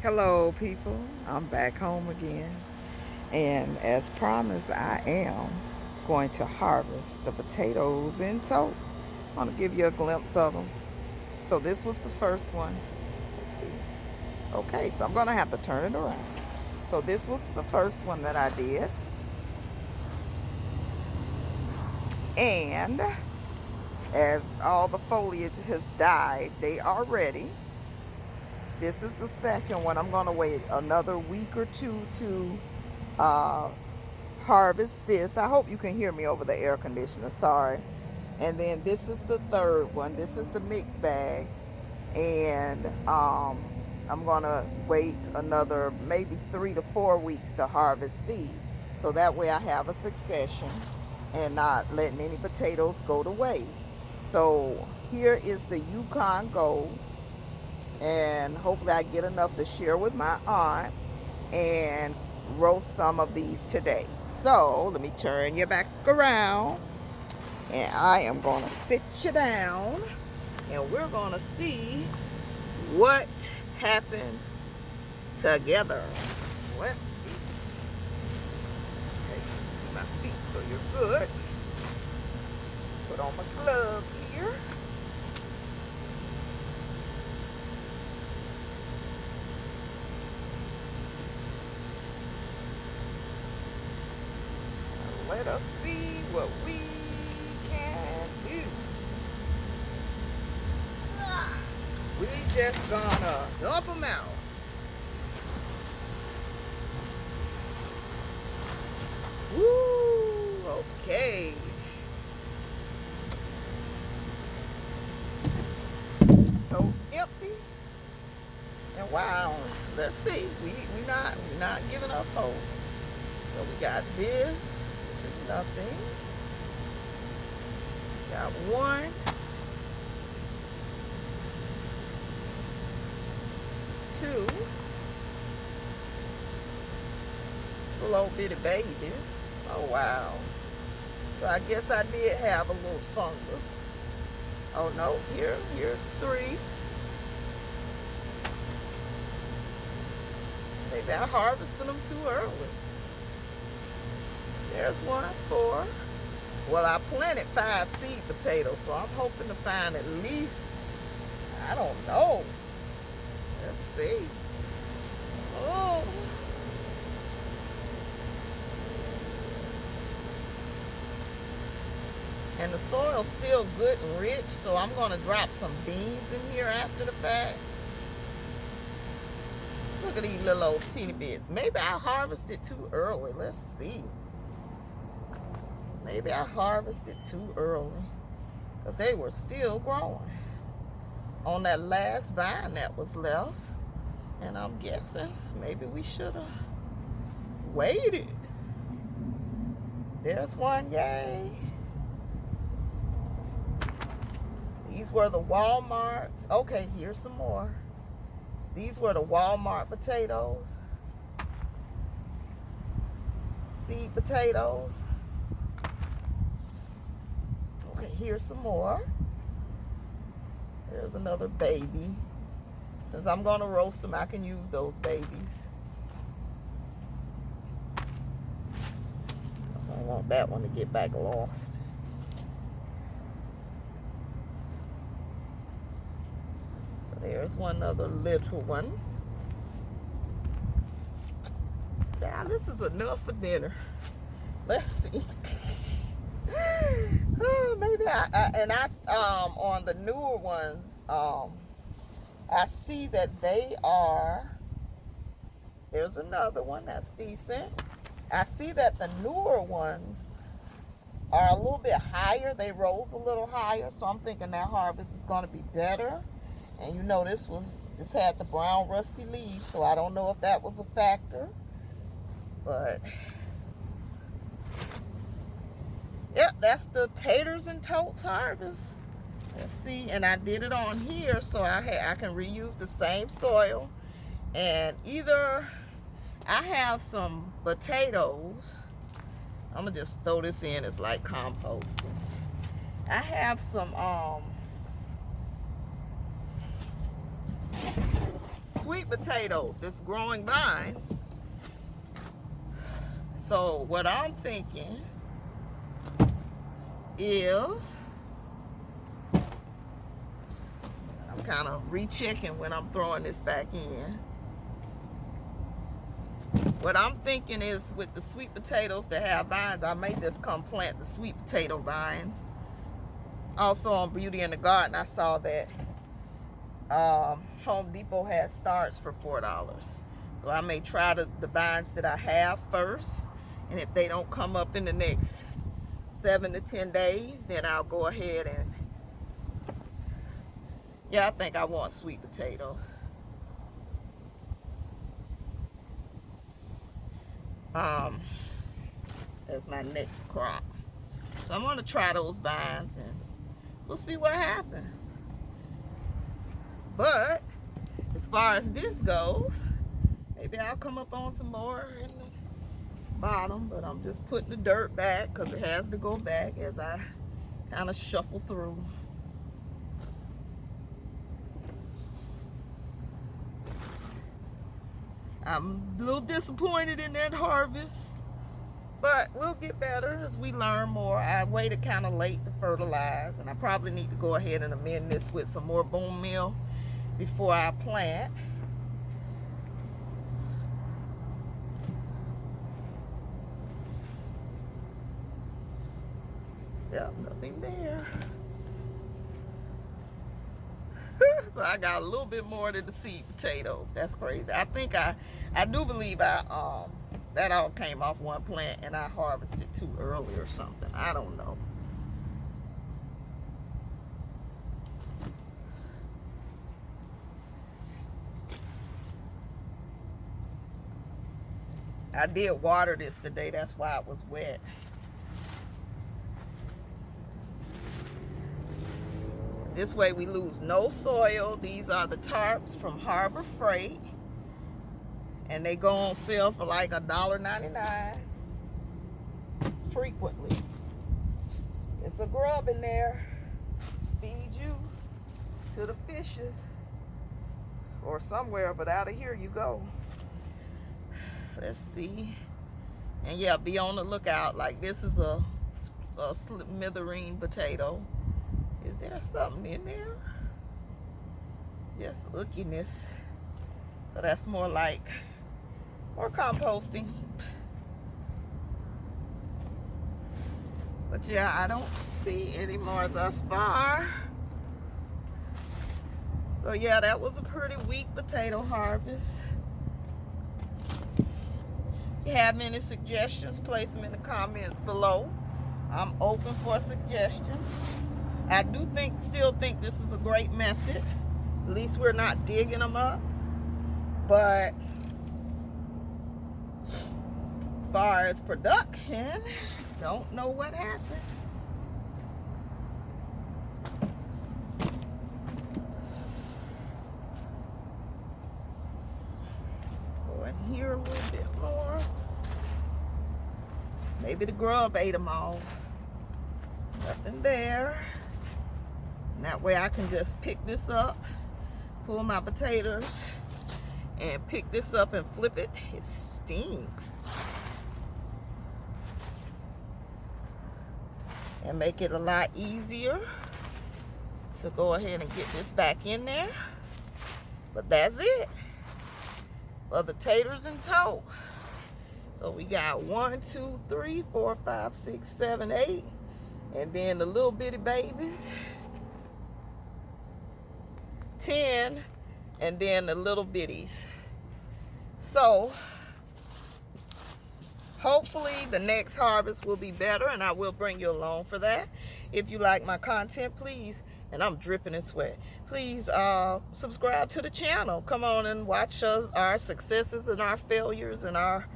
Hello, people. I'm back home again. And as promised, I am going to harvest the potatoes in totes. I want to give you a glimpse of them. So, this was the first one. Let's see. Okay, so I'm going to have to turn it around. So, this was the first one that I did. And as all the foliage has died, they are ready. This is the second one. I'm going to wait another week or two to uh, harvest this. I hope you can hear me over the air conditioner. Sorry. And then this is the third one. This is the mixed bag. And I'm going to wait another maybe 3 to 4 weeks to harvest these. So that way I have a succession and not letting any potatoes go to waste. So here is the Yukon goes. And hopefully I get enough to share with my aunt and roast some of these today. So let me turn you back around, and I am going to sit you down, and we're going to see what happened together. Let's see. Okay, you see my feet, so you're good. Put on my gloves here. Let us see what we can do. We just gonna dump them out. Woo! Okay. Those empty. And wow, let's see. We not giving up hope. So we got this. Is nothing. Got one, two little bitty babies. Oh wow. So I guess I did have a little fungus. Oh no, here's three. Maybe I harvested them too early. There's one, four. Well, I planted 5 seed potatoes, so I'm hoping to find at least, I don't know. Let's see. Oh. And the soil's still good and rich, so I'm going to drop some beans in here after the fact. Look at these little old teeny bits. Maybe I harvested too early. Let's see. Maybe I harvested too early, because they were still growing on that last vine that was left. And I'm guessing maybe we should have waited. There's one, yay. These were the Walmarts. Okay, here's some more. These were the Walmart potatoes. Seed potatoes. Okay, here's some more. There's another baby. Since I'm going to roast them, I can use those babies. I don't want that one to get back lost. So there's one other little one. Child, this is enough for dinner. Let's see. Maybe on the newer ones, I see that they are, there's another one that's decent. I see that the newer ones are a little bit higher. They rose a little higher, so I'm thinking that harvest is going to be better. And you know, this had the brown rusty leaves, so I don't know if that was a factor. But yep, that's the Taters and Totes harvest. Let's see, and I did it on here, so I can reuse the same soil. And either I have some potatoes. I'm gonna just throw this in as like composting. I have some sweet potatoes that's growing vines. So what I'm thinking is, I'm kind of rechecking when I'm throwing this back in. What I'm thinking is, with the sweet potatoes that have vines, I may just come plant the sweet potato vines. Also on Beauty in the Garden, I saw that Home Depot has starts for $4. So I may try the vines that I have first, and if they don't come up in the next 7 to 10 days, then I'll go ahead and, yeah, I think I want sweet potatoes. As my next crop. So I'm going to try those vines and we'll see what happens. But as far as this goes, maybe I'll come up on some more in the bottom, but I'm just putting the dirt back because it has to go back as I kind of shuffle through. I'm a little disappointed in that harvest, but we'll get better as we learn more. I waited kind of late to fertilize, and I probably need to go ahead and amend this with some more bone meal before I plant. Yep, nothing there. So I got a little bit more than the seed potatoes. That's crazy. I think I do believe that all came off one plant and I harvested too early or something. I don't know. I did water this today. That's why it was wet. This way we lose no soil. These are the tarps from Harbor Freight. And they go on sale for like $1.99 frequently. It's a grub in there. Feed you to the fishes. Or somewhere, but out of here you go. Let's see. And yeah, be on the lookout. Like, this is a smithereen potato. Is there something in there? Just ickiness. So that's more like more composting. But yeah, I don't see any more thus far. So yeah, that was a pretty weak potato harvest. If you have any suggestions, place them in the comments below. I'm open for suggestions. I do still think this is a great method. At least we're not digging them up. But as far as production, don't know what happened. Go in here a little bit more. Maybe the grub ate them all. Nothing there. And that way I can just pick this up, pull my potatoes, and pick this up and flip it. It stinks. And make it a lot easier to go ahead and get this back in there. But that's it for the taters and totes. So we got 1, 2, 3, 4, 5, 6, 7, 8. And then the little bitty babies. 10, and then the little bitties. So hopefully the next harvest will be better, and I will bring you along for that. If you like my content, please, and I'm dripping in sweat, please subscribe to the channel. Come on and watch our successes and our failures and our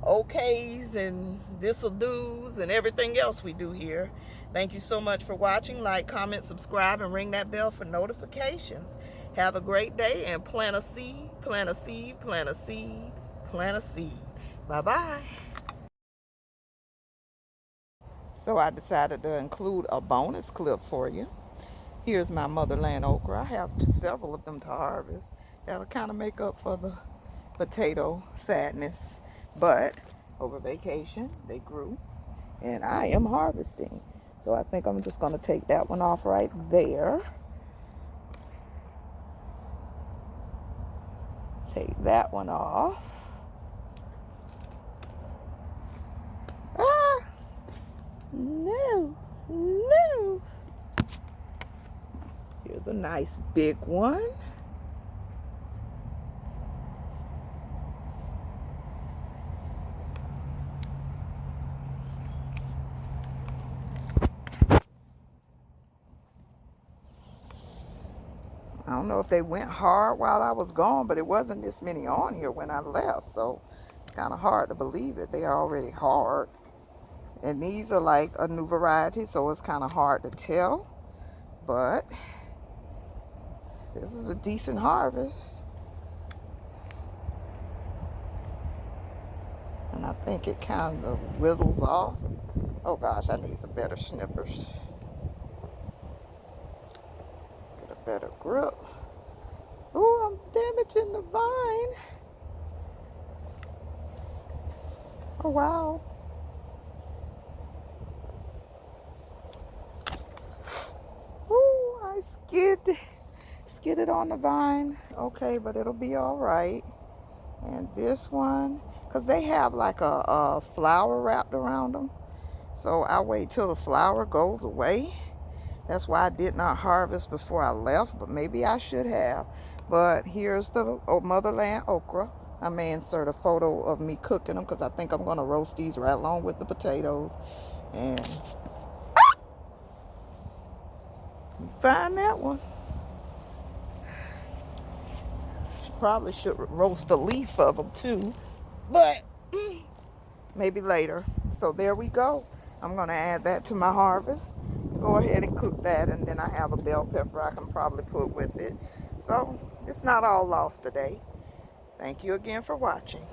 okays and this'll-dos and everything else we do here. Thank you so much for watching. Like, comment, subscribe, and ring that bell for notifications. Have a great day and plant a seed, plant a seed, plant a seed, plant a seed. Bye-bye. So I decided to include a bonus clip for you. Here's my Motherland Okra. I have several of them to harvest. That'll kind of make up for the potato sadness. But over vacation, they grew, and I am harvesting. So I think I'm just going to take that one off right there. Take that one off. Ah! No, no. Here's a nice big one. I don't know if they went hard while I was gone, but it wasn't this many on here when I left, so kind of hard to believe that they are already hard. And these are like a new variety, so it's kind of hard to tell, but this is a decent harvest. And I think it kind of whittles off. Oh gosh, I need some better snippers. Get a better grip. Oh, I'm damaging the vine. Oh wow. Ooh, I skidded on the vine. Okay, but it'll be all right. And this one, because they have like a flower wrapped around them. So I wait till the flower goes away. That's why I did not harvest before I left, but maybe I should have. But here's the Motherland Okra. I may insert a photo of me cooking them because I think I'm going to roast these right along with the potatoes. And find that one. Probably should roast a leaf of them too, but maybe later. So there we go. I'm going to add that to my harvest. Go ahead and cook that, and then I have a bell pepper I can probably put with it. So it's not all lost today. Thank you again for watching.